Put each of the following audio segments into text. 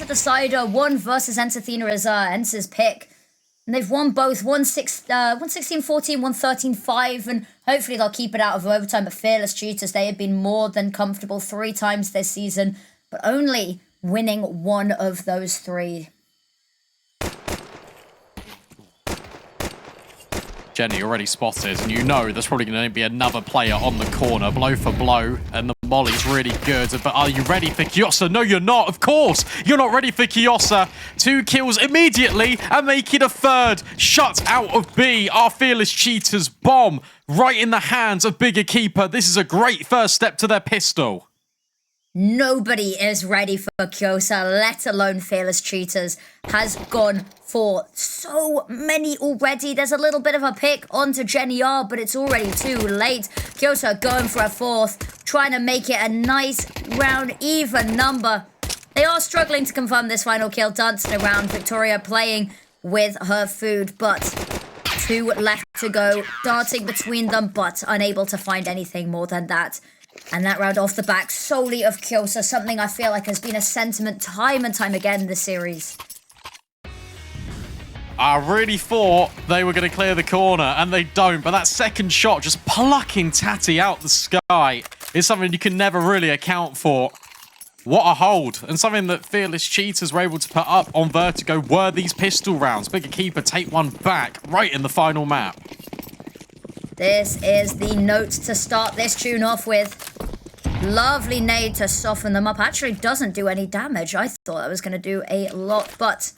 a decider. One versus Enterthena is Ence's pick. And they've won both 116-14, 113-5, and hopefully they'll keep it out of overtime. But Fearless Cheetahs, they have been more than comfortable 3 times this season, but only winning 1 of those 3. Jenny already spotted, and you know there's probably going to be another player on the corner, blow for blow, and the molly's really good. But are you ready for Kiosa? No, you're not. Of course, you're not ready for Kiosa. 2 kills immediately, and making a 3rd. Shut out of B. Our Fearless Cheetahs bomb right in the hands of Big EQUIPA. This is a great first step to their pistol. Nobody is ready for Kiosa, let alone Fearless Cheetahs. Has gone for so many already. There's a little bit of a pick onto Jenny R, but it's already too late. Kiosa going for a 4th, trying to make it a nice round even number. They are struggling to confirm this final kill, dancing around. Victoria playing with her food, but 2 left to go. Darting between them, but unable to find anything more than that. And that round off the back solely of Kiosa, something I feel like has been a sentiment time and time again in this series. I really thought they were going to clear the corner, and they don't. But that second shot, just plucking Tatty out the sky, is something you can never really account for. What a hold, and something that Fearless Cheetahs were able to put up on Vertigo were these pistol rounds. Big EQUIPA take one back right in the final map. This is the note to start this tune off with. Lovely nade to soften them up. Actually doesn't do any damage. I thought that was going to do a lot, but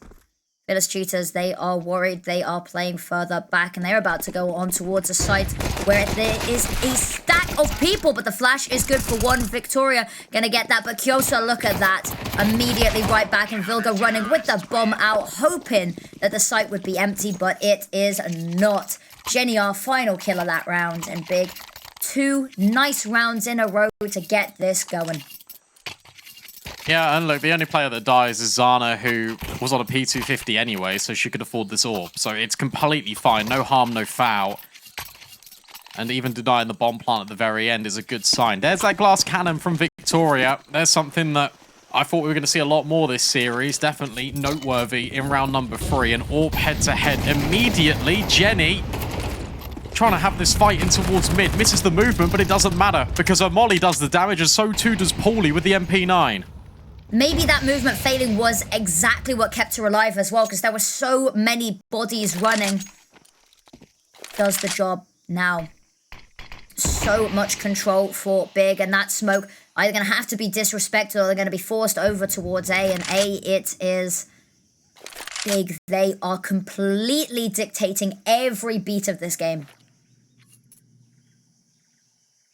Fearless Cheetahs, they are worried. They are playing further back, and they're about to go on towards a site where there is a stack of people, but the flash is good for 1. Victoria gonna get that, but Kiosa, look at that. Immediately right back, and Vilga running with the bomb out, hoping that the site would be empty, but it is not. Jenny R, final kill of that round, and Big, 2 nice rounds in a row to get this going. Yeah, and look, the only player that dies is Zana, who was on a P250 anyway, so she could afford this orb. So it's completely fine. No harm, no foul. And even denying the bomb plant at the very end is a good sign. There's that glass cannon from Victoria. There's something that I thought we were going to see a lot more this series. Definitely noteworthy in round number 3. An orb head-to-head immediately. Jenny trying to have this fight in towards mid. Misses the movement, but it doesn't matter because her molly does the damage, and so too does pauliiee with the MP9. Maybe that movement failing was exactly what kept her alive as well, because there were so many bodies running. Does the job now. So much control for Big, and that smoke either going to have to be disrespected or they're going to be forced over towards A, and A it is. Big, they are completely dictating every beat of this game.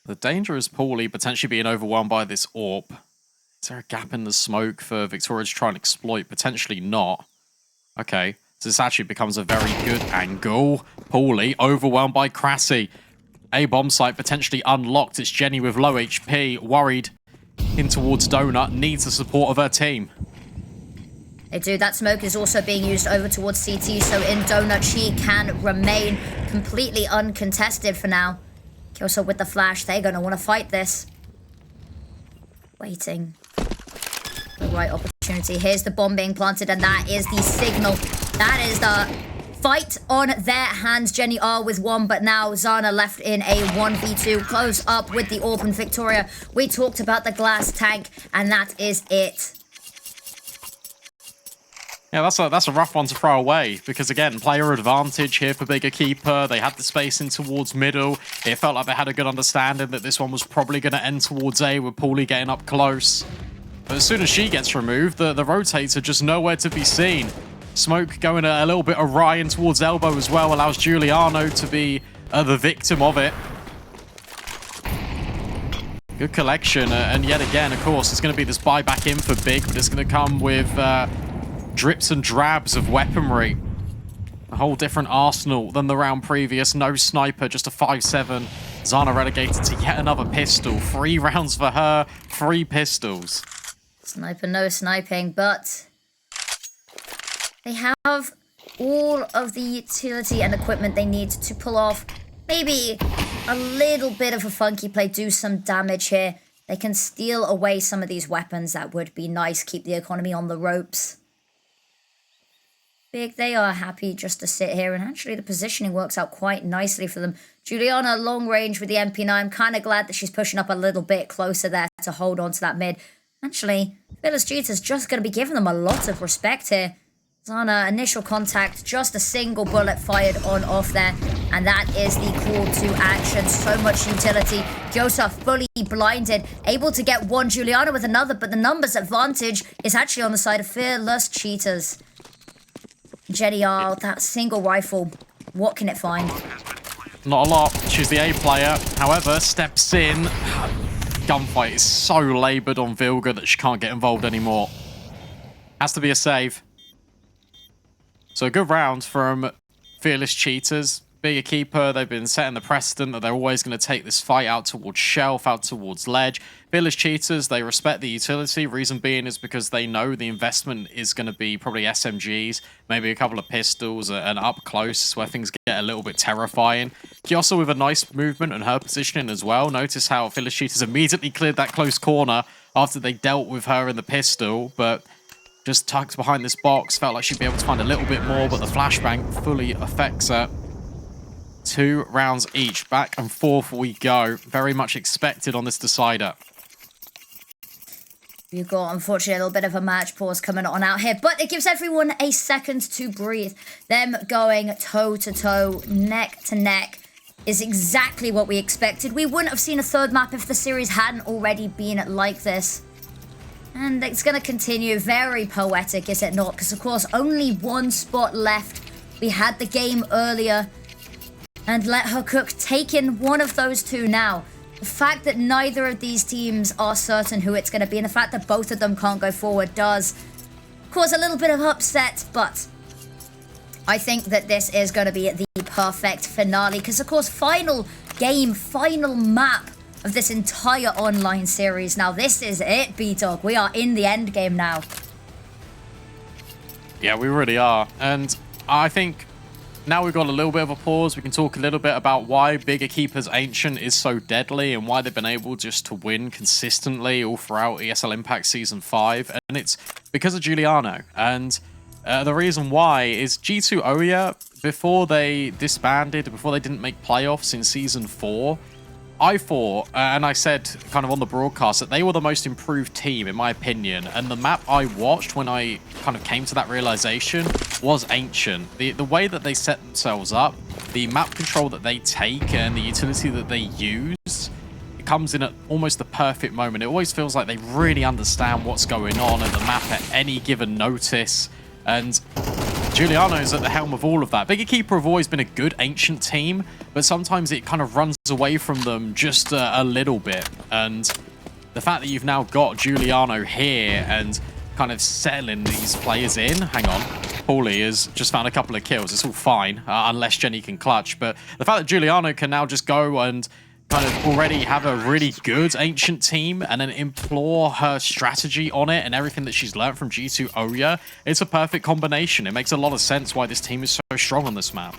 The danger is pauliiee potentially being overwhelmed by this orb. Is there a gap in the smoke for Victoria to try and exploit? Potentially not. Okay, so this actually becomes a very good angle. pauliiee overwhelmed by Krassy. A bomb site potentially unlocked. It's Jenny with low HP, worried in towards Donut, needs the support of her team. They do. That smoke is also being used over towards CT, so in Donut she can remain completely uncontested for now. Also with the flash, they're going to want to fight this. Waiting. The right opportunity. Here's the bomb being planted, and that is the signal. That is the fight on their hands. Jenny R with 1, but now Zana left in a 1v2. Close up with the orb and Victoria. We talked about the glass tank, and that is it. Yeah, that's a rough one to throw away, because again, player advantage here for Big EQUIPA. They had the space in towards middle. It felt like they had a good understanding that this one was probably going to end towards A, with pauliiee getting up close. But as soon as she gets removed, the rotates are just nowhere to be seen. Smoke going a little bit awry in towards elbow as well, allows Juliano to be the victim of it. Good collection, and yet again, of course, it's going to be this buyback in for Big, but it's going to come with drips and drabs of weaponry. A whole different arsenal than the round previous. No sniper, just a 5.7. Zana relegated to yet another pistol. 3 rounds for her, 3 pistols. Sniper, no sniping, but they have all of the utility and equipment they need to pull off maybe a little bit of a funky play, do some damage here. they can steal away some of these weapons. That would be nice. Keep the economy on the ropes. Big, they are happy just to sit here, and actually the positioning works out quite nicely for them. Juliana, long range with the MP9. I'm kind of glad that she's pushing up a little bit closer there to hold on to that mid. Actually, Phyllis Cheetahs just going to be giving them a lot of respect here. Zana, initial contact, just a single bullet fired on off there, and that is the call to action. So much utility. Joseph fully blinded, able to get one, Juliana with another, but the numbers advantage is actually on the side of Fearless Cheetahs. Jenny R, that single rifle, what can it find? Not a lot. She's the A player. However, steps in. Gunfight is so laboured on Vilga that she can't get involved anymore. Has to be a save. So a good round from Fearless Cheetahs. Big EQUIPA, they've been setting the precedent that they're always going to take this fight out towards shelf, out towards ledge. Fearless Cheetahs, they respect the utility. Reason being is because they know the investment is going to be probably SMGs, maybe a couple of pistols, and up close where things get a little bit terrifying. Kiosa with a nice movement and her positioning as well. Notice how Fearless Cheetahs immediately cleared that close corner after they dealt with her in the pistol, but just tucked behind this box. Felt like she'd be able to find a little bit more, but the flashbang fully affects her. 2 rounds each. Back and forth we go. Very much expected on this decider. You've got, unfortunately, a little bit of a match pause coming on out here, but it gives everyone a second to breathe. Them going toe-to-toe, neck-to-neck is exactly what we expected. We wouldn't have seen a third map if the series hadn't already been like this. And it's going to continue. Very poetic, is it not? Because, of course, only one spot left. We had the game earlier. And Let Her Cook taking one of those two now. The fact that neither of these teams are certain who it's going to be, and the fact that both of them can't go forward does cause a little bit of upset, but I think that this is going to be the perfect finale, because of course, final game, final map of this entire online series. Now, this is it, B-Dog. We are in the end game now. Yeah, we really are. And I think now we've got a little bit of a pause. We can talk a little bit about why Big EQUIPA's Ancient is so deadly and why they've been able just to win consistently all throughout ESL Impact Season 5. And it's because of Juliano. And the reason why is G2 Oya, before they disbanded, before they didn't make playoffs in Season 4, I thought, and I said kind of on the broadcast, that they were the most improved team, in my opinion. And the map I watched when I kind of came to that realization was Ancient. The way that they set themselves up, the map control that they take, and the utility that they use, it comes in at almost the perfect moment. It always feels like they really understand what's going on at the map at any given notice. And Juliano's at the helm of all of that. Big EQUIPA have always been a good Ancient team, but sometimes it kind of runs away from them just a little bit. And the fact that you've now got Juliano here and kind of settling these players in. Hang on. pauliiee has just found a couple of kills. It's all fine, unless Jenny can clutch. But the fact that Juliano can now just go and kind of already have a really good Ancient team and then implore her strategy on it and everything that she's learned from G2 Oya, it's a perfect combination. It makes a lot of sense why this team is so strong on this map.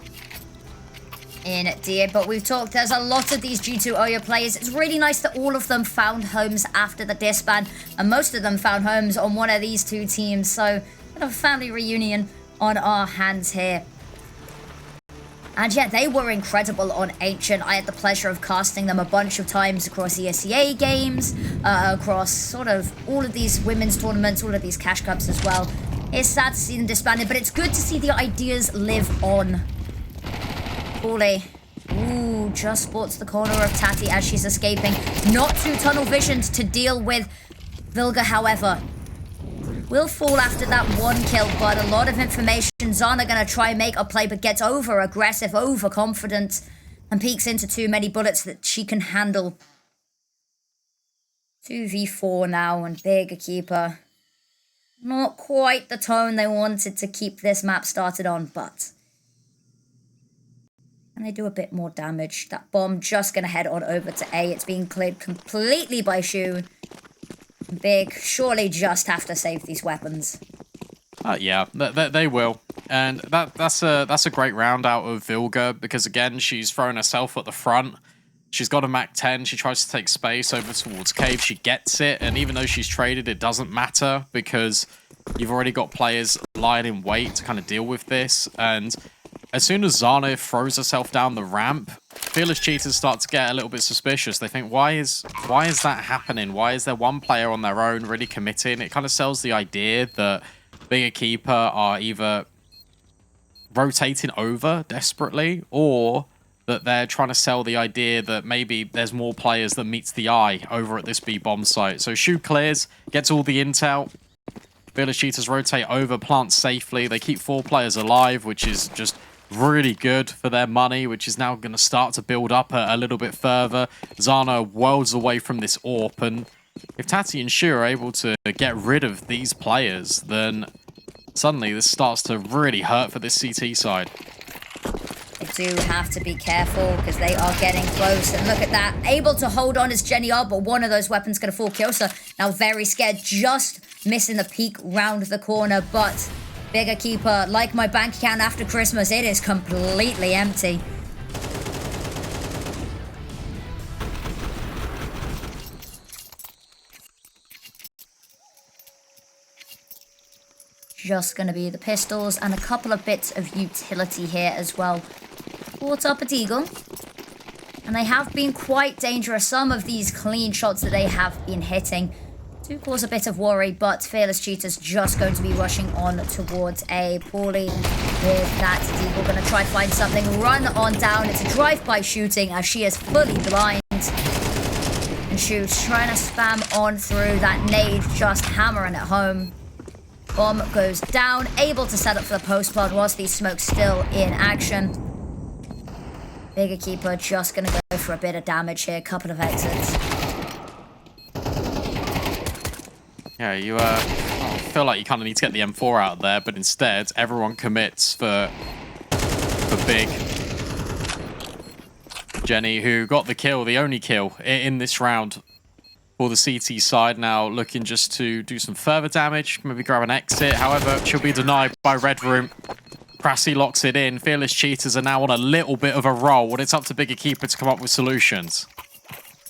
Indeed, but we've talked, there's a lot of these G2 Oya players. It's really nice that all of them found homes after the disband, and most of them found homes on one of these two teams, so a family reunion on our hands here. And yeah, they were incredible on Ancient. I had the pleasure of casting them a bunch of times across ESEA games, across sort of all of these women's tournaments, all of these cash cups as well. It's sad to see them disbanded, but it's good to see the ideas live on. pauliiee. Ooh, just spots the corner of Tati as she's escaping. Not too tunnel visioned to deal with Vilga, however. Will fall after that one kill, but a lot of information. Zana gonna try and make a play, but gets over aggressive, overconfident, and peeks into too many bullets that she can handle. 2v4 now, and Big EQUIPA. Not quite the tone they wanted to keep this map started on, but and they do a bit more damage. That bomb just gonna head on over to A. It's being cleared completely by Shu. Big surely just have to save these weapons. Yeah, they will. And that's a great round out of Vilga, because again, she's thrown herself at the front. She's got a Mac 10. She tries to take space over towards Cave. She gets it. And even though she's traded, it doesn't matter because you've already got players lying in wait to kind of deal with this. And as soon as Zana throws herself down the ramp, Fearless Cheetahs start to get a little bit suspicious. They think, why is that happening? Why is there one player on their own really committing? It kind of sells the idea that Big EQUIPA are either rotating over desperately or that they're trying to sell the idea that maybe there's more players than meets the eye over at this B bomb site. So Shu clears, gets all the intel. Fearless Cheetahs rotate over, plant safely. They keep 4 players alive, which is just really good for their money, which is now going to start to build up a little bit further. Zana worlds away from this AWP, and if Tati and Shu are able to get rid of these players, then suddenly this starts to really hurt for this CT side. They do have to be careful because they are getting close. And look at that. Able to hold on as Jenny are, but one of those weapons going to fall. Kyosa now very scared, just missing the peek round the corner. But Big EQUIPA, like my bank account after Christmas, it is completely empty. Just going to be the pistols and a couple of bits of utility here as well. Caught up at Eagle. And they have been quite dangerous. Some of these clean shots that they have been hitting do cause a bit of worry, but Fearless Cheetahs just going to be rushing on towards a pauliiee with that Eagle. Going to try find something, run on down. It's a drive-by shooting as she is fully blind. And Shu's trying to spam on through that nade, just hammering it home. Bomb goes down, able to set up for the post-pod whilst these smokes still in action. Big EQUIPA just going to go for a bit of damage here, couple of exits. Yeah, you feel like you kind of need to get the M4 out there, but instead everyone commits for Big. Jenny, who got the kill, the only kill in this round for the CT side, now looking just to do some further damage, maybe grab an exit. However, she'll be denied by Red Room. Krassy locks it in. Fearless Cheetahs are now on a little bit of a roll, and it's up to Big EQUIPA to come up with solutions.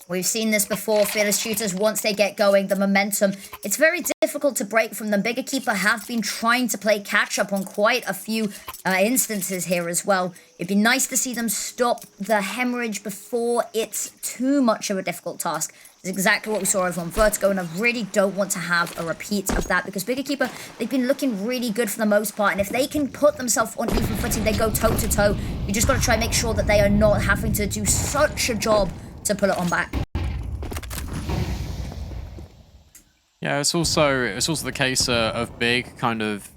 We've seen this before. Fearless Cheetahs, once they get going, the momentum, it's very difficult to break from them. Big EQUIPA have been trying to play catch-up on quite a few instances here as well. It'd be nice to see them stop the hemorrhage before it's too much of a difficult task. It's exactly what we saw over on Vertigo, and I really don't want to have a repeat of that because Big EQUIPA, they've been looking really good for the most part, and if they can put themselves on even footing, they go toe-to-toe. You just got to try and make sure that they are not having to do such a job to pull it on back. Yeah, it's also the case of Big kind of,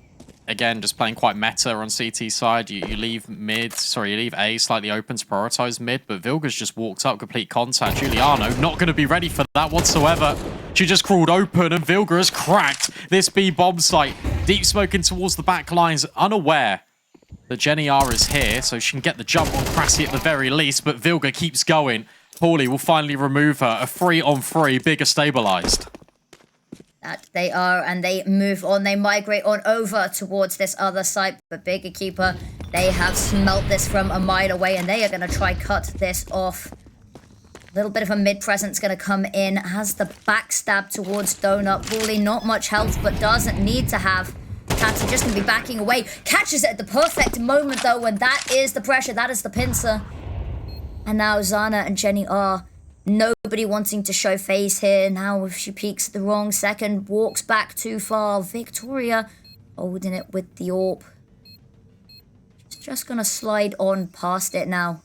again, just playing quite meta on CT side. You leave A slightly open to prioritize mid, but Vilga's just walked up, complete contact. Juliano not going to be ready for that whatsoever. She just crawled open, and Vilga has cracked this B bomb site. Deep smoking towards the back lines, unaware that Jenny R is here, so she can get the jump on Krassy at the very least, but Vilga keeps going. pauliiee will finally remove her. A 3-on-3, Big are stabilized. That they are, and they move on. They migrate on over towards this other site, but Big EQUIPA, they have smelt this from a mile away, and they are going to try cut this off. A little bit of a mid presence going to come in. Has the backstab towards Donut. pauliiee, not much health, but doesn't need to have. Tati just going to be backing away. Catches it at the perfect moment, though, and that is the pressure. That is the pincer. And now Zana and Jenny are nobody wanting to show face here. Now if she peeks at the wrong second, walks back too far. Victoria holding it with the AWP. She's just going to slide on past it now.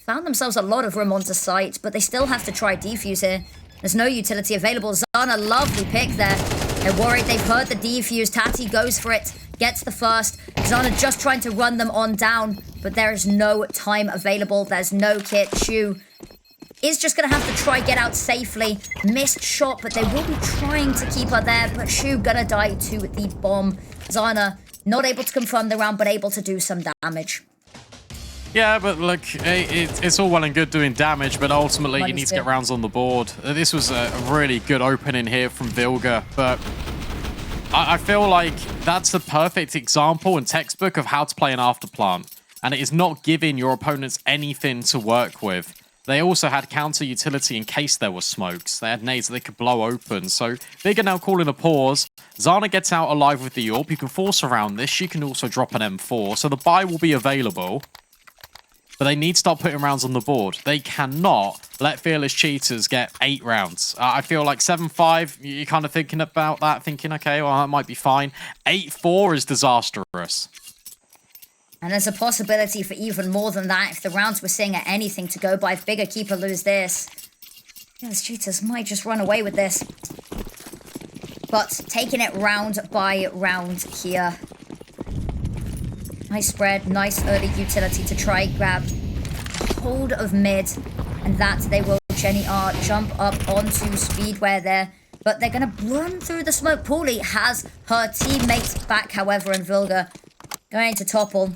Found themselves a lot of room onto site, but they still have to try defuse here. There's no utility available. Zana, lovely pick there. They're worried. They've heard the defuse. Tati goes for it. Gets the first. Zana just trying to run them on down, but there is no time available. There's no kit. Shu is just going to have to try get out safely. Missed shot, but they will be trying to keep her there, but Shu gonna die to the bomb. Zana not able to confirm the round, but able to do some damage. Yeah, but look, it's all well and good doing damage, but ultimately you need to get rounds on the board. This was a really good opening here from Vilga, but I feel like that's the perfect example and textbook of how to play an afterplant, and it is not giving your opponents anything to work with. they also had counter utility in case there were smokes. They had nades that they could blow open. So Big are now calling a pause. Zana gets out alive with the AWP. You can force around this. She can also drop an M4. So the buy will be available. But they need to start putting rounds on the board. They cannot let Fearless Cheetahs get 8 rounds. I feel like 7-5, you're kind of thinking about that, thinking, okay, well, that might be fine. 8-4 is disastrous. And there's a possibility for even more than that if the rounds we're seeing are anything to go by. If Big EQUIPA lose this, Fearless Cheetahs might just run away with this. But taking it round by round here. Nice spread, nice early utility to try grab hold of mid, and that they will. Jenny R jump up onto Speedway there, but they're gonna run through the smoke. pauliiee has her teammates back, however, and Vilga going to topple.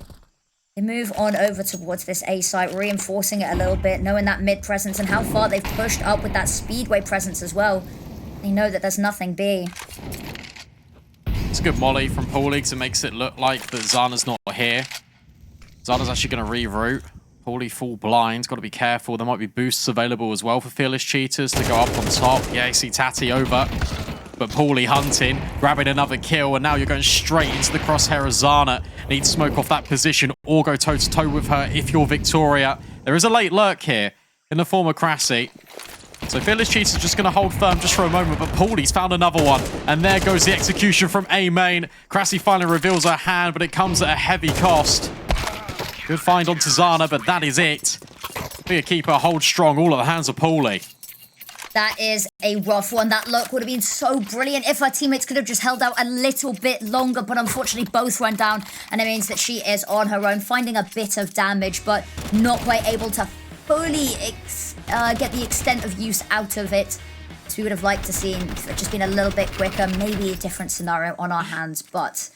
They move on over towards this A site, reinforcing it a little bit, knowing that mid presence and how far they've pushed up with that Speedway presence as well. They know that there's nothing B. It's a good molly from pauliiee because it makes it look like that Zana's not here. Zana's actually going to reroute. pauliiee full blind. Got to be careful. There might be boosts available as well for Fearless Cheetahs to go up on top. Yeah, you see Tati over. But pauliiee hunting, grabbing another kill. And now you're going straight into the crosshair of Zana. Need to smoke off that position or go toe-to-toe with her if you're Victoria. There is a late lurk here in the form of Crassi. So Fearless Cheetahs just going to hold firm just for a moment, but pauliee's found another one. And there goes the execution from A main. Crassi finally reveals her hand, but it comes at a heavy cost. Good find onto Zana, but that is it. Big EQUIPA holds strong, all at the hands of pauliiee. That is a rough one. That look would have been so brilliant if her teammates could have just held out a little bit longer, but unfortunately both went down, and it means that she is on her own, finding a bit of damage, but not quite able to fully get the extent of use out of it. So we would have liked to see it just been a little bit quicker, maybe a different scenario on our hands, but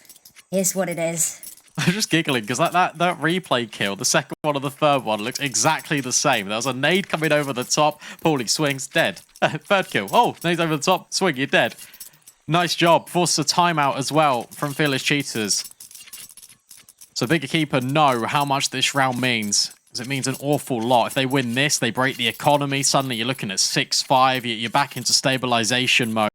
here's what it is. I'm just giggling because that replay kill, the second one or the third one, looks exactly the same. There was a nade coming over the top. pauliiee swings, dead. Third kill. Oh, nade over the top, swing, you're dead. Nice job. Forced a timeout as well from Fearless Cheetahs. So Big EQUIPA know how much this round means. Because it means an awful lot. If they win this, they break the economy. Suddenly you're looking at 6-5. You're back into stabilization mode.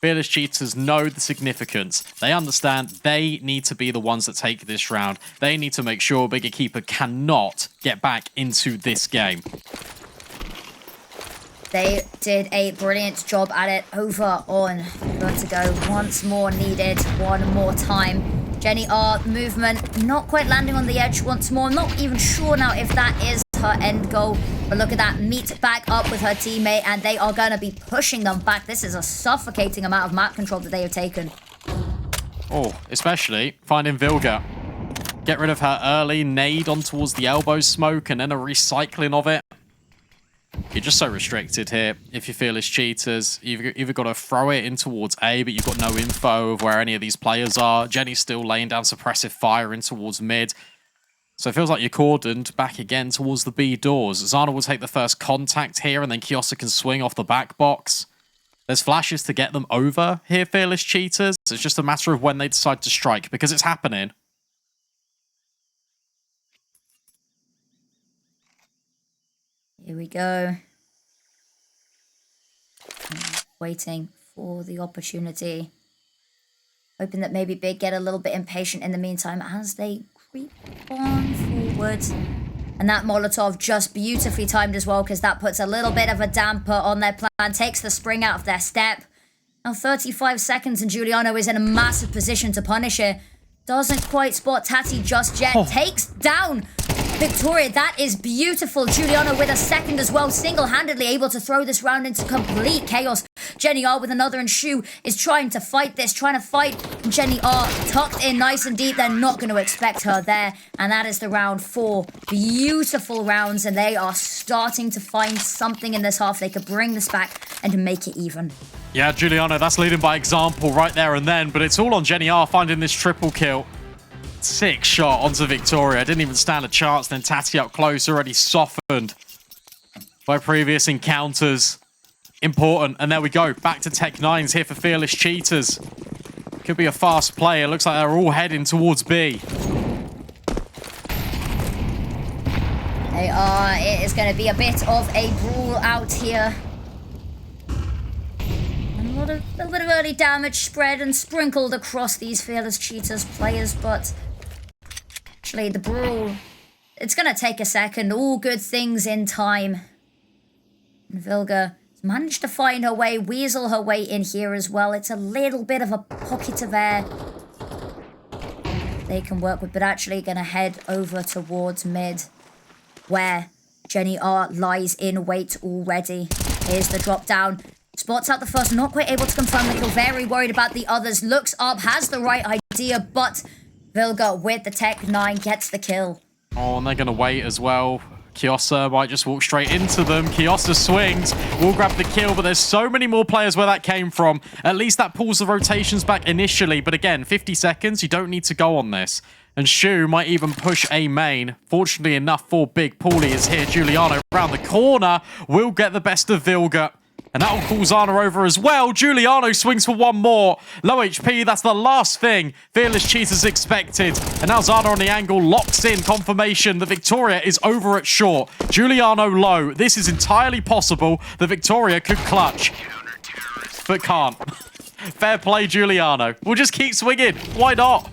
Fearless Cheetahs know the significance. They understand they need to be the ones that take this round. They need to make sure Big EQUIPA cannot get back into this game. They did a brilliant job at it. Over on Vertigo. Once more needed. One more time. Jenny R movement not quite landing on the edge once more. Not even sure now if that is her end goal. But look at that. Meet back up with her teammate, and they are going to be pushing them back. This is a suffocating amount of map control that they have taken. Oh, especially finding Vilga. Get rid of her early nade on towards the elbow smoke and then a recycling of it. You're just so restricted here. If you're Fearless Cheetahs, you've either got to throw it in towards A, but you've got no info of where any of these players are. Jenny's still laying down suppressive fire in towards mid. So it feels like you're cordoned back again towards the B doors. Zana will take the first contact here, and then Kiosa can swing off the back box. There's flashes to get them over here, Fearless Cheetahs. It's just a matter of when they decide to strike, because it's happening. Here we go. Waiting for the opportunity. Hoping that maybe Big get a little bit impatient in the meantime as they creep on forward. And that Molotov just beautifully timed as well, because that puts a little bit of a damper on their plan. Takes the spring out of their step. Now 35 seconds and Juliano is in a massive position to punish it. Doesn't quite spot Tati just yet. Takes down Victoria. That is beautiful. Juliano with a second as well. Single-handedly able to throw this round into complete chaos. Jenny R with another, and Shu is trying to fight this. Trying to fight Jenny R. Tucked in nice and deep. They're not going to expect her there. And that is the round 4. Beautiful rounds. And they are starting to find something in this half. They could bring this back and make it even. Yeah, Juliano, that's leading by example right there and then. But it's all on Jenny R finding this triple kill. Sick shot onto Victoria. Didn't even stand a chance. Then Tati up close, already softened by previous encounters. Important. And there we go. Back to Tech 9s here for Fearless Cheetahs. Could be a fast play. It looks like they're all heading towards B. They are. It is going to be a bit of a brawl out here. And a little bit of early damage spread and sprinkled across these Fearless Cheetahs players, but actually the brawl, it's going to take a second. All good things in time. And Vilga managed to find her way, weasel her way in here as well. It's a little bit of a pocket of air they can work with, but actually going to head over towards mid, where Jenny R lies in wait already. Here's the drop down. Spots out the first, not quite able to confirm the kill. Very worried about the others. Looks up, has the right idea, but Vilga with the Tech 9 gets the kill. Oh, and they're going to wait as well. Kiosa might just walk straight into them. Kiosa swings, will grab the kill, but there's so many more players where that came from. At least that pulls the rotations back initially, but again, 50 seconds, you don't need to go on this. And Shu might even push a main. Fortunately enough for Big pauliiee is here. Juliano around the corner will get the best of Vilga. And that will call Zana over as well. Juliano swings for one more. Low HP, that's the last thing Fearless Cheetahs expected. And now Zana on the angle locks in confirmation. The Victoria is over at short. Juliano low. This is entirely possible. The Victoria could clutch, but can't. Fair play, Juliano. We'll just keep swinging. Why not?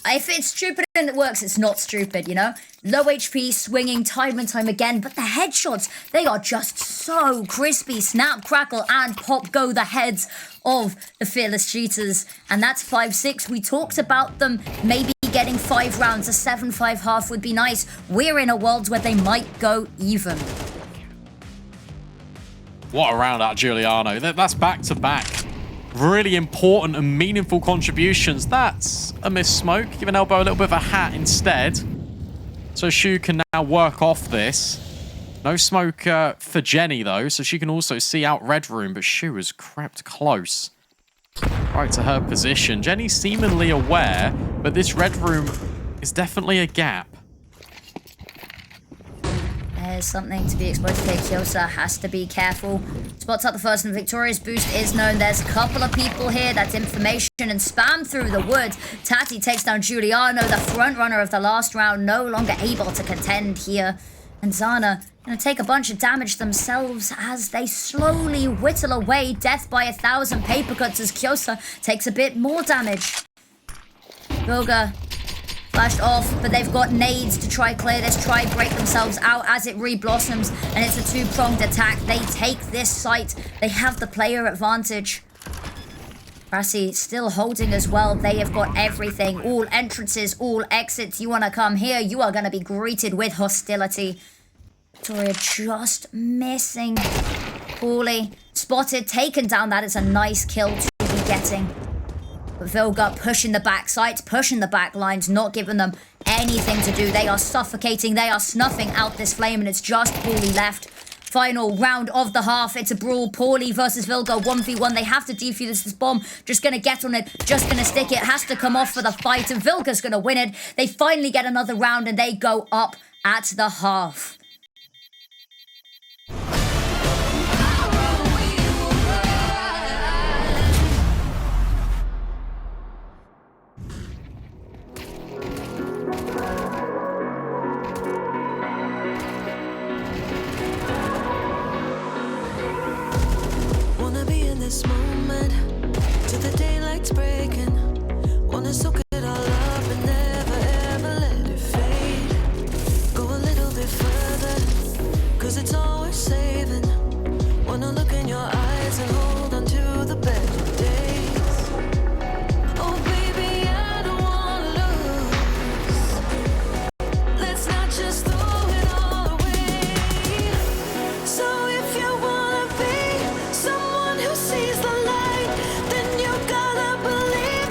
If it's stupid and it works, it's not stupid, you know? Low HP, swinging time and time again, but the headshots, they are just so crispy. Snap, crackle, and pop go the heads of the Fearless Cheetahs. And that's 5-6. We talked about them maybe getting 5 rounds. A 7-5 half would be nice. We're in a world where they might go even. What a round out, Juliano. That's back-to-back. Really important and meaningful contributions. That's a miss smoke. Give an elbow a little bit of a hat instead. So Shu can now work off this. No smoke for Jenny, though, so she can also see out Red Room, but Shu has crept close. Right to her position. Jenny's seemingly aware, but this Red Room is definitely a gap. There's something to be exploited here. Kiosa has to be careful. Spots out the first, and Victoria's boost is known. There's a couple of people here. That's information and spam through the woods. Tati takes down Juliano, the front runner of the last round, no longer able to contend here. And Zana gonna take a bunch of damage themselves as they slowly whittle away. Death by 1,000 paper cuts as Kiosa takes a bit more damage. Vilga flashed off, but they've got nades to try clear this, try break themselves out as it re-blossoms, and it's a two-pronged attack. They take this site. They have the player advantage. Brassy still holding as well. They have got everything. All entrances, all exits. You want to come here, you are going to be greeted with hostility. Victoria just missing. pauliiee spotted, taken down. That is a nice kill to be getting. But Vilga pushing the back sites, pushing the back lines, not giving them anything to do. They are suffocating. They are snuffing out this flame, and it's just pauliiee left. Final round of the half. It's a brawl. pauliiee versus Vilga 1v1. They have to defuse this bomb. Just going to get on it. Just going to stick it. Has to come off for the fight, and Vilga's going to win it. They finally get another round, and they go up at the half. This moment till the daylight's breaking, wanna soak it all up and never ever let it fade. Go a little bit further, cause it's all worth saving. Wanna look in your eyes and hold on to the better days. Oh baby, I don't wanna lose. Let's not just throw it all away. So if you wanna be someone who sees the light, then you gotta believe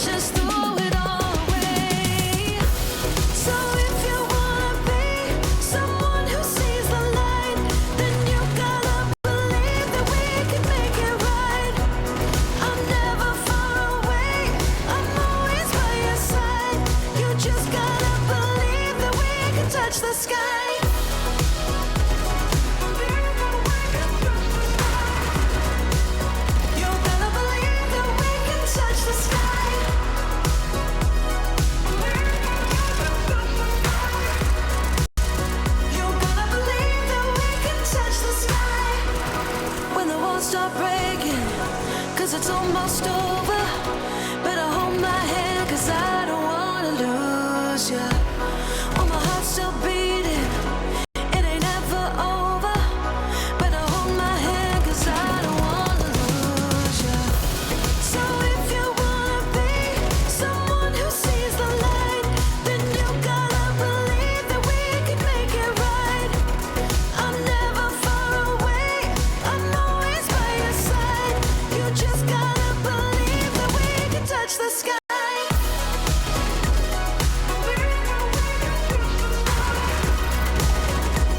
just throw it all away. So if you wanna be someone who sees the light, then you gotta believe that we can make it right. I'm never far away, I'm always by your side. You just gotta believe that we can touch the sky. You gotta believe that we can touch the sky. You gotta believe that we can touch the sky. When the walls start breaking, 'cause it's almost over. Better hold my hand, 'cause I don't wanna lose ya. While my heart's still beating, it ain't ever over. Better hold my hand, 'cause I don't wanna lose ya. So if you wanna be someone who sees the light, then you gotta believe that we can make it right. I'm never far away, I'm always by your side. You just gotta believe that we can touch the sky.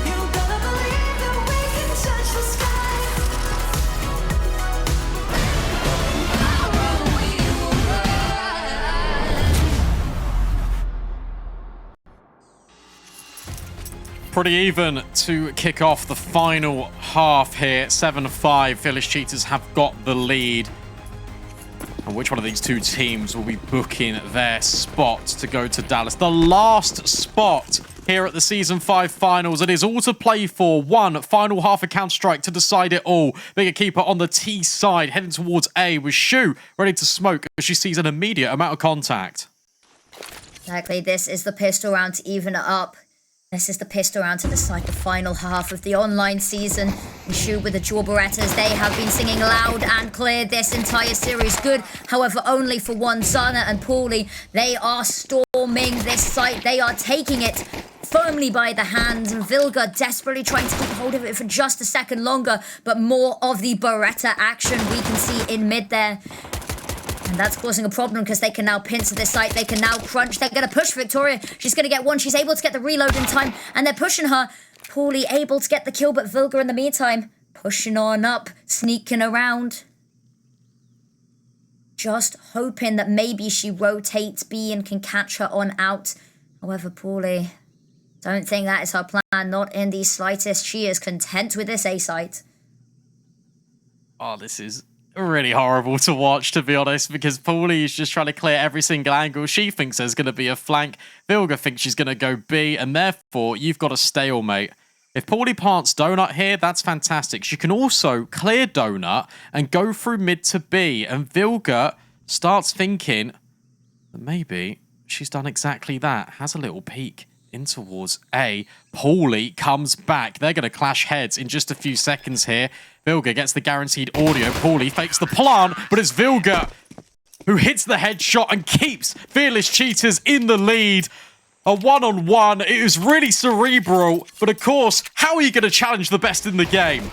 You gotta believe that we can touch the sky. We will rise. Pretty even to kick off the final half here. 7-5. Village Cheetahs have got the lead. And which one of these two teams will be booking their spot to go to Dallas? The last spot here at the Season 5 finals. It is all to play for. One final half of Counter-Strike to decide it all. Bigger keeper on the T side, heading towards A with Shu ready to smoke as she sees an immediate amount of contact. Exactly, this is the pistol round to even it up. This is the pistol round to decide the final half of the online season. And Shu with the dual Berettas, they have been singing loud and clear this entire series. Good, however, only for one. Zana and pauliiee, they are storming this site. They are taking it firmly by the hand. And Vilga desperately trying to keep hold of it for just a second longer. But more of the Beretta action we can see in mid there. And that's causing a problem because they can now pincer this site. They can now crunch. They're going to push Victoria. She's going to get one. She's able to get the reload in time. And they're pushing her. pauliiee able to get the kill, but Vilga in the meantime pushing on up, sneaking around. Just hoping that maybe she rotates B and can catch her on out. However, pauliiee, don't think that is her plan. Not in the slightest. She is content with this A site. Oh, this is really horrible to watch, to be honest, because pauliiee is just trying to clear every single angle. She thinks there's going to be a flank. Vilga thinks she's going to go B, and therefore you've got a stalemate. If pauliiee plants Donut here, that's fantastic. She can also clear Donut and go through mid to B, and Vilga starts thinking that maybe she's done exactly that. Has a little peek in towards A. pauliiee comes back. They're going to clash heads in just a few seconds here. Vilga gets the guaranteed audio. pauliiee fakes the plant, but it's Vilga who hits the headshot and keeps Fearless Cheetahs in the lead. A one-on-one. It is really cerebral, but of course, how are you going to challenge the best in the game?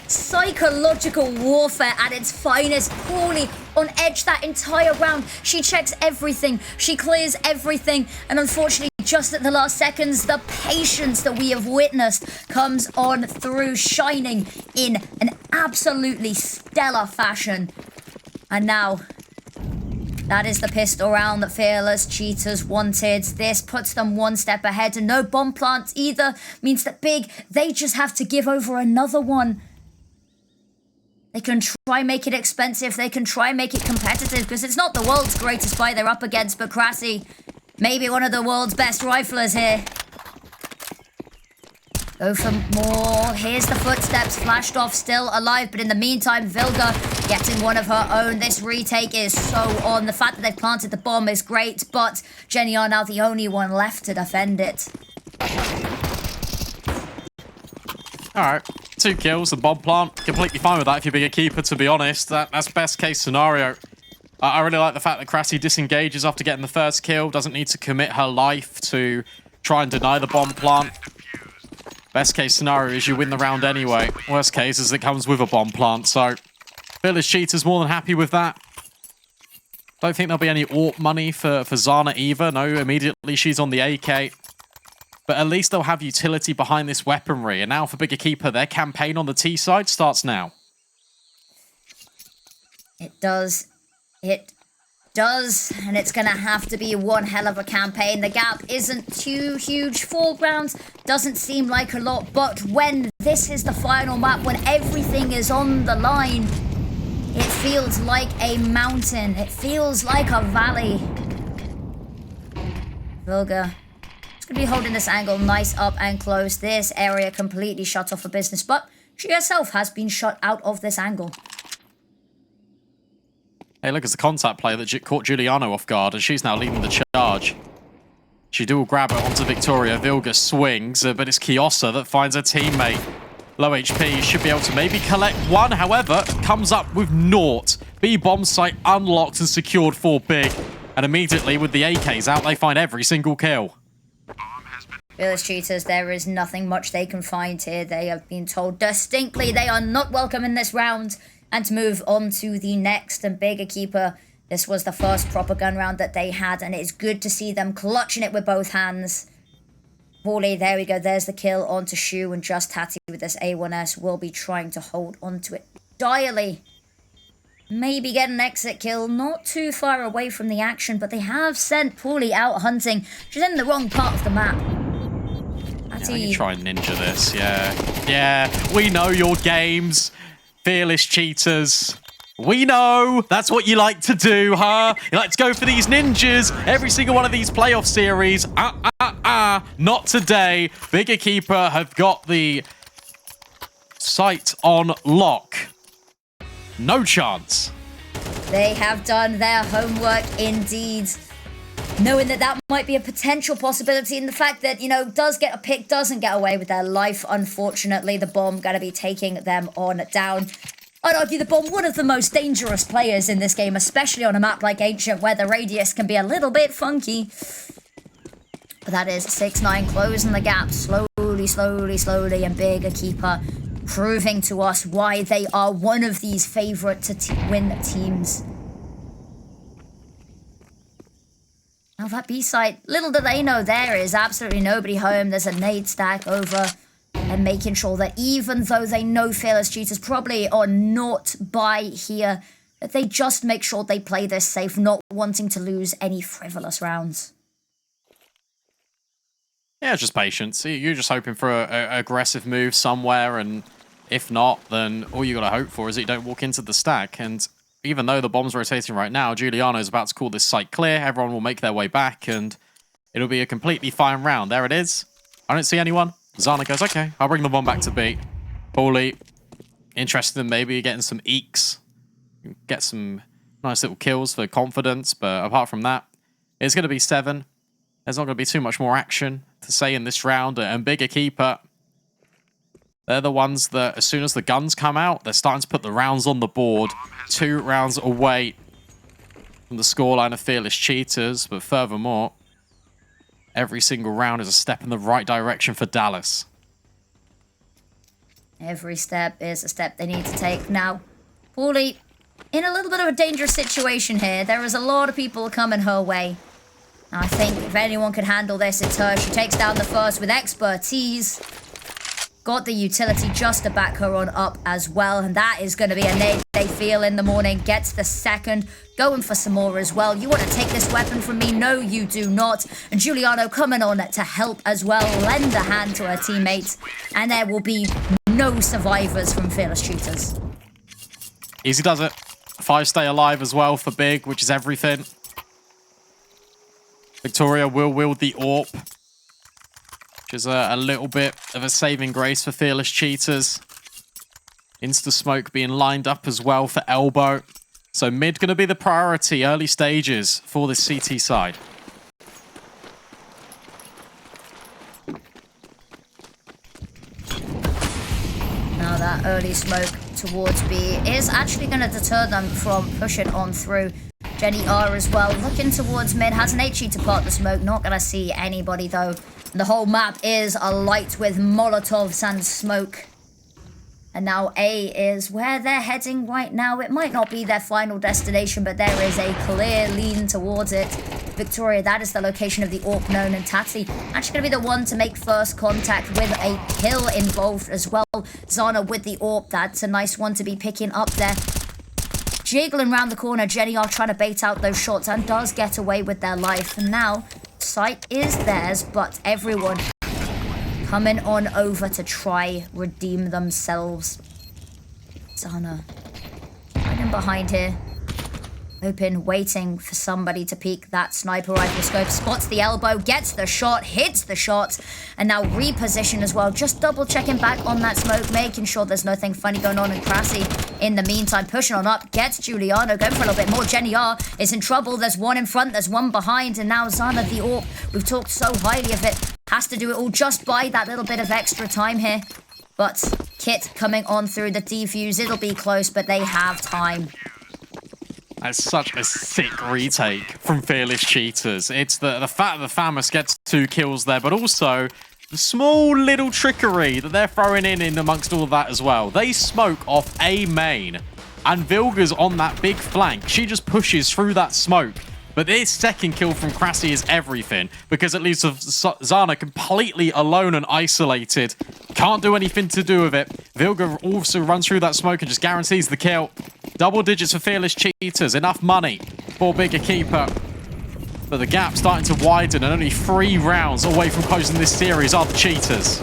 Psychological warfare at its finest. pauliiee on edge that entire round. She checks everything. She clears everything. And unfortunately, just at the last seconds, the patience that we have witnessed comes on through, shining in an absolutely stellar fashion. And now, that is the pistol round that Fearless Cheetahs wanted. This puts them one step ahead, and no bomb plant either means that Big, they just have to give over another one. They can try make it expensive. They can try make it competitive because it's not the world's greatest buy they're up against, but Krasi, maybe one of the world's best riflers here. Go for more. Here's the footsteps flashed off, still alive, but in the meantime, Vilga getting one of her own. This retake is so on. The fact that they've planted the bomb is great, but Jenny are now the only one left to defend it. Alright, 2 kills, the bomb plant. Completely fine with that if you're being a keeper, to be honest. That's best case scenario. I really like the fact that Krasi disengages after getting the first kill. Doesn't need to commit her life to try and deny the bomb plant. Best case scenario is you win the round anyway. Worst case is it comes with a bomb plant. So, Village Cheetahs more than happy with that. Don't think there'll be any AWP money for Zana either. No, immediately she's on the AK. But at least they'll have utility behind this weaponry. And now for Big EQUIPA, their campaign on the T side starts now. It does. It does. And it's going to have to be one hell of a campaign. The gap isn't too huge. 4 rounds doesn't seem like a lot. But when this is the final map, when everything is on the line, it feels like a mountain. It feels like a valley. Vilga is going to be holding this angle nice up and close. This area completely shut off for business. But she herself has been shut out of this angle. Hey, look, it's the contact player that caught Juliano off guard, and she's now leading the charge. She dual grab it onto Victoria. Vilga swings, but it's Kiosa that finds her teammate. Low HP, should be able to maybe collect one. However, comes up with naught. B bomb site unlocked and secured for Big. And immediately, with the AKs out, they find every single kill. Fearless Cheetahs, there is nothing much they can find here. They have been told distinctly they are not welcome in this round. And to move on to the next, and Big EQUIPA, this was the first proper gun round that they had, and it's good to see them clutching it with both hands. pauliiee, there we go, there's the kill onto Shu, and just Hattie with this A1S will be trying to hold onto it direly. Maybe get an exit kill, not too far away from the action, but they have sent pauliiee out hunting. She's in the wrong part of the map. Yeah, you try and ninja this, yeah. Yeah, we know your games. Fearless Cheetahs. We know that's what you like to do, huh? You like to go for these ninjas every single one of these playoff series. Not today. Big EQUIPA have got the sight on lock. No chance. They have done their homework indeed. Knowing that that might be a potential possibility, and the fact that, you know, does get a pick, doesn't get away with their life. Unfortunately, the bomb going to be taking them on down. I'd argue the bomb, one of the most dangerous players in this game, especially on a map like Ancient, where the radius can be a little bit funky. But that is 6-9 closing the gap slowly, and Big EQUIPA proving to us why they are one of these favourite to win teams. Now that B site, little do they know there is absolutely nobody home. There's a nade stack over, and making sure that even though they know Fearless Cheetahs probably are not by here, that they just make sure they play this safe, not wanting to lose any frivolous rounds. Yeah, just patience. You're just hoping for an aggressive move somewhere, and if not, then all you got to hope for is that you don't walk into the stack. And even though the bomb's rotating right now, Juliano is about to call this site clear. Everyone will make their way back, and it'll be a completely fine round. There it is. I don't see anyone. Zana goes, okay, I'll bring the bomb back to B. pauliiee, interested in maybe getting some eeks. Get some nice little kills for confidence, but apart from that, it's going to be 7. There's not going to be too much more action to say in this round, and Big EQUIPA, they're the ones that, as soon as the guns come out, they're starting to put the rounds on the board. 2 rounds away from the scoreline of Fearless Cheetahs, but furthermore, every single round is a step in the right direction for Dallas. Every step is a step they need to take. Now, pauliiee, in a little bit of a dangerous situation here. There is a lot of people coming her way. Now, I think if anyone can handle this, it's her. She takes down the first with expertise. Got the utility just to back her on up as well, and that is going to be a nade they feel in the morning. Gets the second, going for some more as well. You want to take this weapon from me? No, you do not. And Juliano coming on to help as well, lend a hand to her teammates, and there will be no survivors from Fearless Cheetahs. Easy does it. 5 stay alive as well for Big, which is everything. Victoria will wield the AWP, which is a little bit of a saving grace for Fearless Cheetahs. Insta-smoke being lined up as well for Elbow. So mid going to be the priority, early stages for this CT side. Now that early smoke towards B is actually going to deter them from pushing on through. Jenny R as well, looking towards mid, has an HE to part the smoke, not going to see anybody though. The whole map is alight with Molotovs and smoke. And now A is where they're heading right now. It might not be their final destination, but there is a clear lean towards it. Victoria, that is the location of the AWP known, and Tati actually going to be the one to make first contact with a kill involved as well. Zana with the AWP, that's a nice one to be picking up there. Jiggling around the corner, Jenny are trying to bait out those shots and does get away with their life. And now, sight is theirs, but everyone coming on over to try redeem themselves. Zana hiding behind here. Open, waiting for somebody to peek that sniper rifle scope. Spots the elbow, gets the shot, hits the shot, and now reposition as well. Just double checking back on that smoke, making sure there's nothing funny going on. And Krasi, in the meantime, pushing on up, gets Juliano, going for a little bit more. Jenny R is in trouble. There's one in front, there's one behind, and now Zana, the AWP, we've talked so highly of it, has to do it all just by that little bit of extra time here. But Kit coming on through the defuse. It'll be close, but they have time. That's such a sick retake from Fearless Cheetahs. It's the fact that the Famus gets 2 kills there, but also the small little trickery that they're throwing in amongst all of that as well. They smoke off A main, and Vilga's on that big flank. She just pushes through that smoke. But this second kill from Krasi is everything, because it leaves Zana completely alone and isolated. Can't do anything to do with it. Vilga also runs through that smoke and just guarantees the kill. Double digits for Fearless Cheetahs. Enough money for bigger keeper. But the gap starting to widen, and only 3 rounds away from closing this series are the Cheetahs.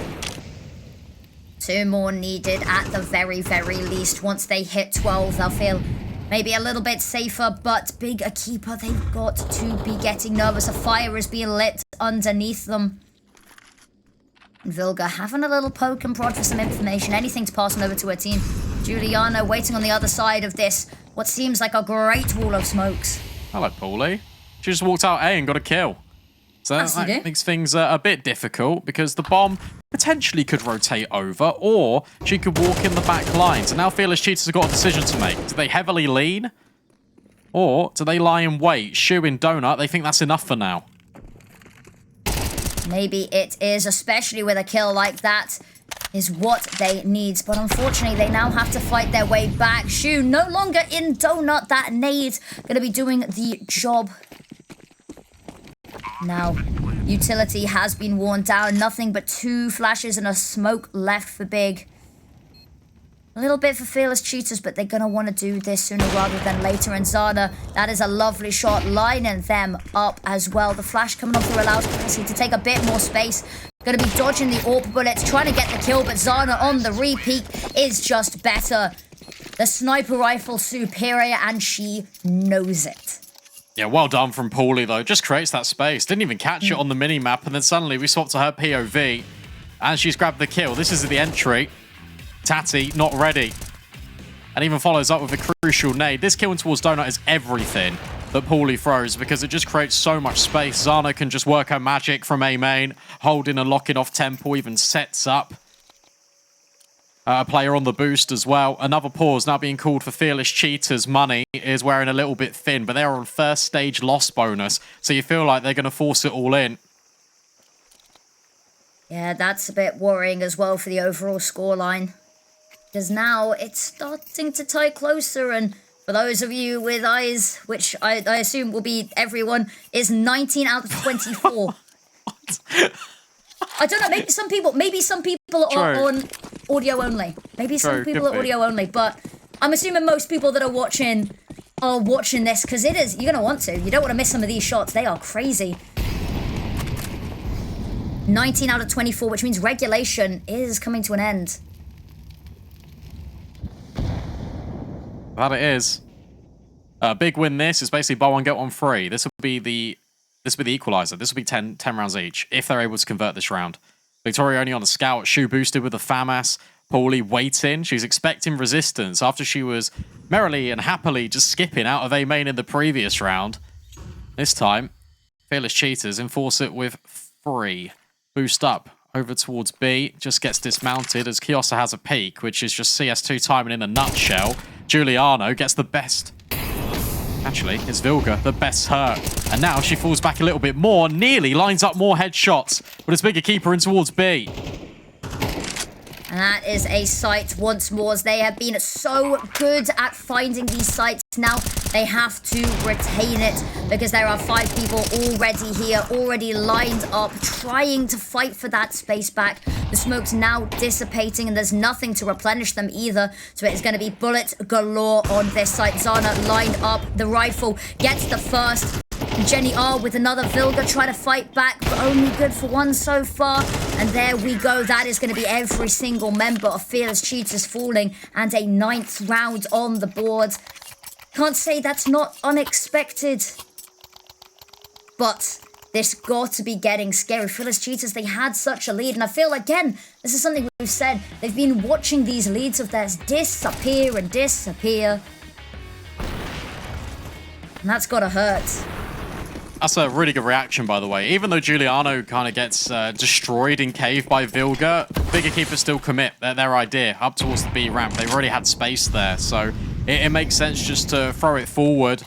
2 more needed at the very, very least. Once they hit 12, they'll feel maybe a little bit safer, but big a keeper, they've got to be getting nervous. A fire is being lit underneath them. And Vilga having a little poke and prod for some information, anything to pass on over to her team. Juliano waiting on the other side of this, what seems like a great wall of smokes. Hello, pauliiee. She just walked out A and got a kill. So that makes things a bit difficult, because the bomb potentially could rotate over, or she could walk in the back lines. And now Fearless Cheetahs have got a decision to make. Do they heavily lean? Or do they lie in wait? Shoe in donut, they think that's enough for now. Maybe it is, especially with a kill like that, is what they need. But unfortunately, they now have to fight their way back. Shoe no longer in donut. That nade going to be doing the job. Now, utility has been worn down. Nothing but 2 flashes and a smoke left for big. A little bit for Fearless Cheetahs, but they're going to want to do this sooner rather than later. And Zana, that is a lovely shot, lining them up as well. The flash coming off through allows Krasi to take a bit more space. Going to be dodging the AWP bullets, trying to get the kill, but Zana on the repeat is just better. The sniper rifle superior, and she knows it. Yeah, well done from pauliiee, though. Just creates that space. Didn't even catch it on the mini-map, and then suddenly we swap to her POV, and she's grabbed the kill. This is the entry. Tati, not ready. And even follows up with a crucial nade. This kill towards donut is everything that pauliiee throws, because it just creates so much space. Zana can just work her magic from A main, holding and locking off temple, even sets up a player on the boost as well. Another pause now being called for Fearless Cheetahs. Money is wearing a little bit thin, but they're on first stage loss bonus, so you feel like they're going to force it all in. Yeah, that's a bit worrying as well for the overall scoreline, because now it's starting to tie closer, and for those of you with eyes, which I assume will be everyone, is 19 out of 24. I don't know, maybe some people are on audio only. Maybe some people are audio only, but I'm assuming most people that are watching this, because it is, you're going to want to. You don't want to miss some of these shots. They are crazy. 19 out of 24, which means regulation is coming to an end. That it is. Big win this is basically buy one, get one free. This will be the equalizer. This will be 10 rounds each, if they're able to convert this round. Victoria only on the scout, Shoe boosted with the FAMAS. pauliiee waiting. She's expecting resistance after she was merrily and happily just skipping out of A main in the previous round. This time, Fearless Cheetahs enforce it with 3. Boost up over towards B. Just gets dismounted as Kiosa has a peek, which is just CS2 timing in a nutshell. Juliano gets the best. Actually, it's Vilga, the best hurt. And now she falls back a little bit more, nearly lines up more headshots, but it's bigger keeper in towards B. And that is a site once more, as they have been so good at finding these sites. Now they have to retain it, because there are 5 people already here, already lined up, trying to fight for that space back. The smoke's now dissipating, and there's nothing to replenish them either. So it is going to be bullets galore on this site. Zana lined up. The rifle gets the first. Jenny R with another Vilga try to fight back, but only good for 1 so far. And there we go. That is going to be every single member of Fearless Cheetahs falling, and a 9th round on the board. Can't say that's not unexpected, but this got to be getting scary. Fearless Cheetahs, they had such a lead, and I feel, again, this is something we've said. They've been watching these leads of theirs disappear and disappear. And that's gotta hurt. That's a really good reaction, by the way. Even though Juliano kind of gets destroyed in cave by Vilga, Bigger Keeper still commit their idea up towards the B ramp. They've already had space there, so it makes sense just to throw it forward.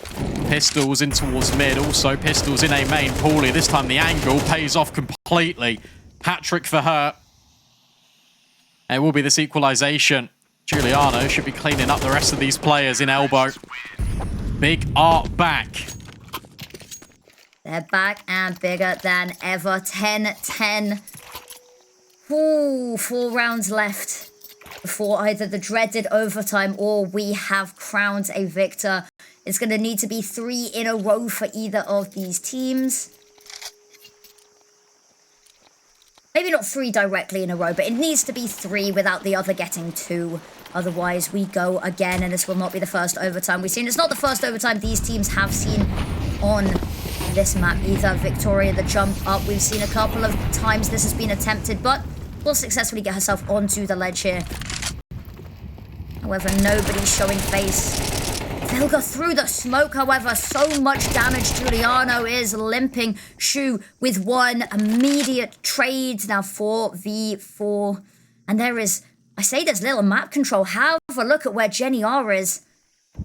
Pistols in towards mid. Also, Pistols in A main. pauliiee, this time the angle pays off completely. Hat-trick for her. It will be this equalization. Juliano should be cleaning up the rest of these players in elbow. Big Art back. They're back and bigger than ever. 10-10. Ooh, 4 rounds left before either the dreaded overtime or we have crowned a victor. It's going to need to be 3 in a row for either of these teams. Maybe not 3 directly in a row, but it needs to be 3 without the other getting 2. Otherwise, we go again, and this will not be the first overtime we've seen. It's not the first overtime these teams have seen on this map either. Victoria, the jump up, we've seen a couple of times this has been attempted, but will successfully get herself onto the ledge here. However, nobody's showing face. Vilga through the smoke, however, so much damage. Juliano is limping. Shu with 1 immediate trade. Now 4v4. And there is, I say there's little map control. Have a look at where Jenny R is.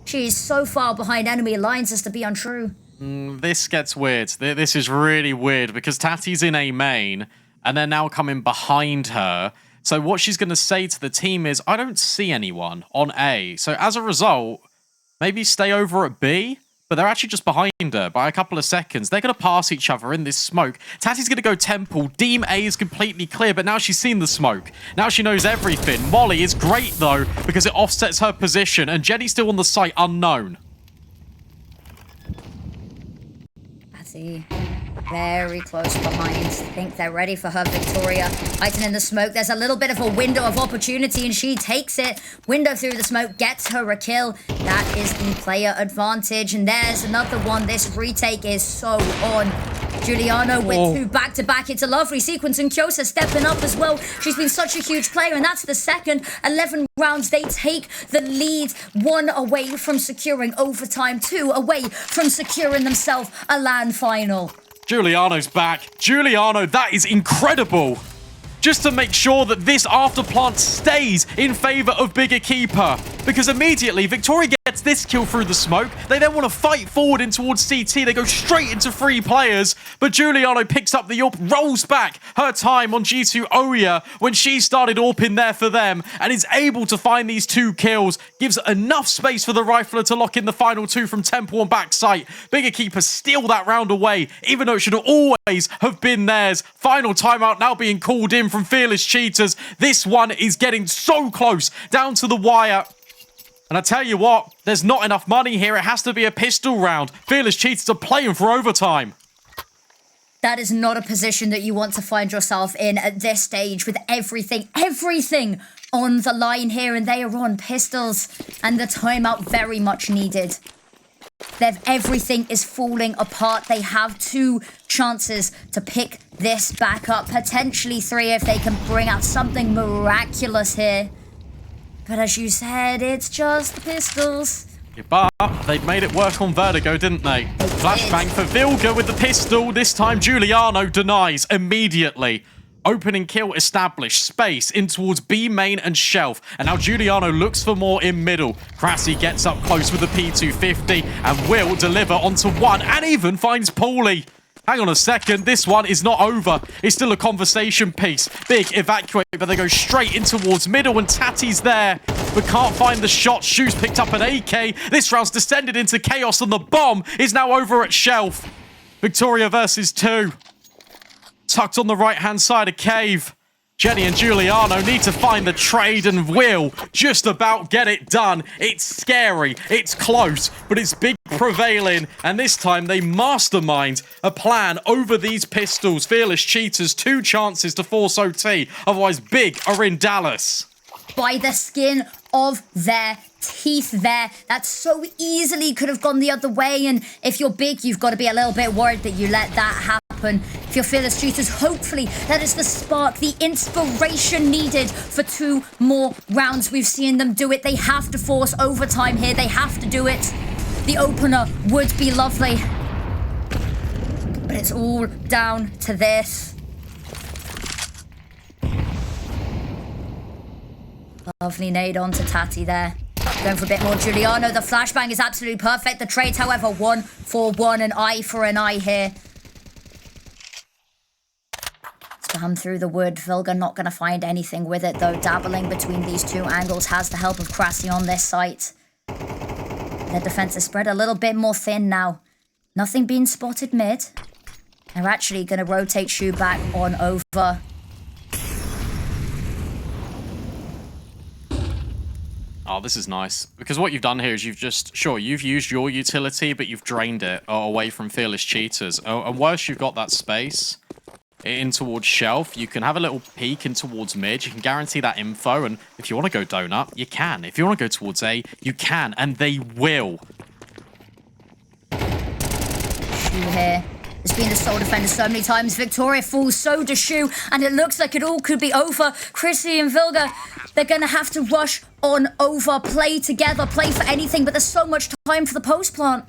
She's so far behind enemy lines as to be untrue. This gets weird. This is really weird because Tati's in A main and they're now coming behind her. So what she's going to say to the team is, I don't see anyone on A. So as a result, maybe stay over at B, but they're actually just behind her by a couple of seconds. They're going to pass each other in this smoke. Tati's going to go temple. Deem A is completely clear, but now she's seen the smoke. Now she knows everything. Molly is great, though, because it offsets her position, and Jenny's still on the site, unknown. Tati, very close behind. I think they're ready for her, Victoria. Hiding in the smoke. There's a little bit of a window of opportunity, and she takes it. Window through the smoke, gets her a kill. That is the player advantage. And there's another one. This retake is so on. Juliano with 2 back-to-back. It's a lovely sequence, and Kyosa stepping up as well. She's been such a huge player, and that's the second. 11 rounds. They take the lead. 1 away from securing overtime. 2 away from securing themselves a LAN final. Juliano's back. Juliano, that is incredible. Just to make sure that this afterplant stays in favor of Bigger Keeper. Because immediately, Victoria gets this kill through the smoke. They then want to fight forward in towards CT. They go straight into 3 players. But Juliano picks up the AWP, rolls back her time on G2 Oya when she started AWPing there for them. And is able to find these 2 kills. Gives enough space for the rifler to lock in the final 2 from temple and backside. Bigger Keeper steal that round away, even though it should always have been theirs. Final timeout now being called in from Fearless Cheetahs. This one is getting so close down to the wire. And I tell you what, there's not enough money here. It has to be a pistol round. Fearless Cheetahs are playing for overtime. That is not a position that you want to find yourself in at this stage with everything on the line here. And they are on pistols. And the timeout very much needed. Everything is falling apart. They have 2 chances to pick this back up. Potentially 3 if they can bring out something miraculous here. But as you said, it's just the pistols. Yeah, but they made it work on Vertigo, didn't they? Flashbang for Vilga with the pistol. This time Juliano denies immediately. Opening kill established. Space in towards B main and shelf. And now Juliano looks for more in middle. Crassy gets up close with the P250 and will deliver onto 1 and even finds pauliiee. Hang on a second. This one is not over. It's still a conversation piece. Big evacuate, but they go straight in towards middle, and Tatty's there, but can't find the shot. Shoes picked up an AK. This round's descended into chaos, and the bomb is now over at Shelf. Victoria versus 2. Tucked on the right-hand side of Cave. Jenny and Juliano need to find the trade and will just about get it done. It's scary, it's close, but it's Big prevailing, and this time they mastermind a plan over these pistols. Fearless Cheetahs, 2 chances to force OT, otherwise Big are in Dallas. By the skin of their teeth there. That so easily could have gone the other way, and if you're Big, you've got to be a little bit worried that you let that happen. If you're Fearless Cheetahs, hopefully that is the spark, the inspiration needed for 2 more rounds. We've seen them do it. They have to force overtime here. They have to do it. The opener would be lovely, but it's all down to this. Lovely nade onto Tatty there. Going for a bit more Juliano. The flashbang is absolutely perfect. The trades, however, 1 for 1, an eye for an eye here. Spam through the wood. Vilga not going to find anything with it, though. Dabbling between these 2 angles has the help of Krasi on this site. Their defense is spread a little bit more thin now. Nothing being spotted mid. They're actually going to rotate Shu back on over. Oh, this is nice. Because what you've done here is you've just... Sure, you've used your utility, but you've drained it away from Fearless Cheetahs. And worse, you've got that space in towards Shelf. You can have a little peek in towards mid. You can guarantee that info. And if you want to go donut, you can. If you want to go towards A, you can. And they will. Shu here has been the sole defender so many times. Victoria falls, so does Shu, and it looks like it all could be over. Chrissy and Vilga, they're going to have to rush on over, play together, play for anything, but there's so much time for the post plant.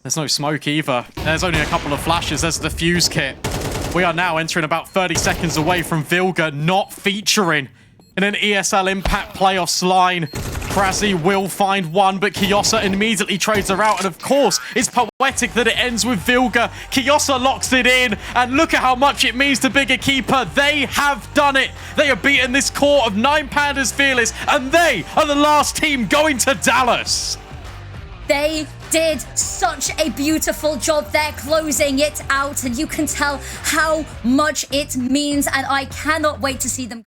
There's no smoke either. There's only a couple of flashes. There's the fuse kit. We are now entering about 30 seconds away from Vilga not featuring in an ESL Impact playoffs line. Krasi will find one, but Kiyosa immediately trades her out. And of course, it's poetic that it ends with Vilga. Kiyosa locks it in, and look at how much it means to Big EQUIPA. They have done it. They have beaten this core of 9 Pandas Fearless, and they are the last team going to Dallas. They did such a beautiful job there closing it out, and you can tell how much it means, and I cannot wait to see them.